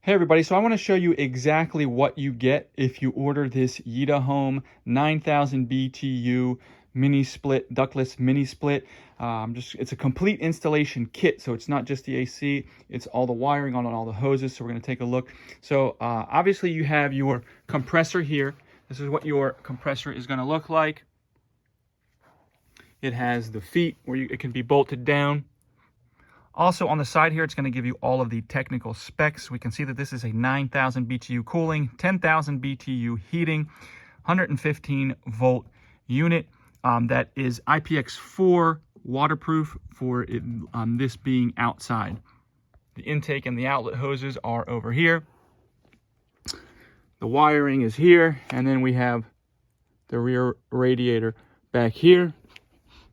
Hey everybody, so I want to show you exactly what you get if you order this YitaHome 9000 BTU mini split, ductless mini split. It's a complete installation kit, so it's not just the AC, it's all the wiring on all the hoses, so we're going to take a look. So obviously you have your compressor here. This is what your compressor is going to look like. It has the feet where it can be bolted down. Also on the side here, it's going to give you all of the technical specs. We can see that this is a 9,000 BTU cooling, 10,000 BTU heating, 115 volt unit that is IPX4 waterproof for it, this being outside. The intake and the outlet hoses are over here. The wiring is here, and then we have the rear radiator back here.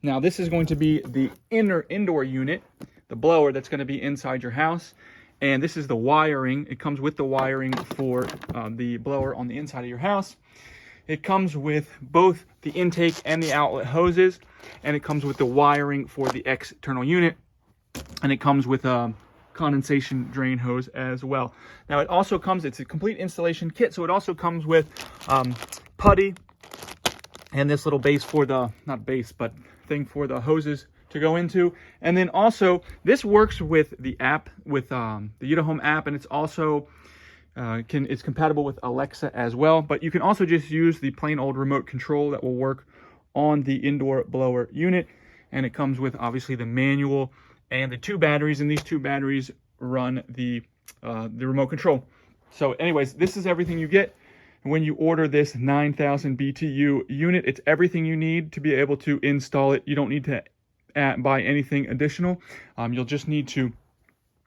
Now this is going to be the indoor unit, the blower that's going to be inside your house, and this is the wiring. It comes with the wiring for the blower on the inside of your house. It comes with both the intake and the outlet hoses, and it comes with the wiring for the external unit, and it comes with a condensation drain hose as well. Now it also comes, it's a complete installation kit, so it also comes with putty and this little base for the, not base, but thing for the hoses to go into. And then also this works with the app, with the YitaHome app, and it's also it's compatible with Alexa as well. But you can also just use the plain old remote control that will work on the indoor blower unit, and it comes with obviously the manual and the two batteries, and these two batteries run the remote control. So anyways, this is everything you get when you order this 9,000 BTU unit. It's everything you need to be able to install it. You don't need to buy anything additional. You'll just need to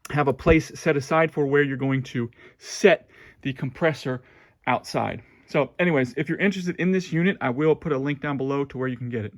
have a place set aside for where you're going to set the compressor outside. So anyways, if you're interested in this unit, I will put a link down below to where you can get it.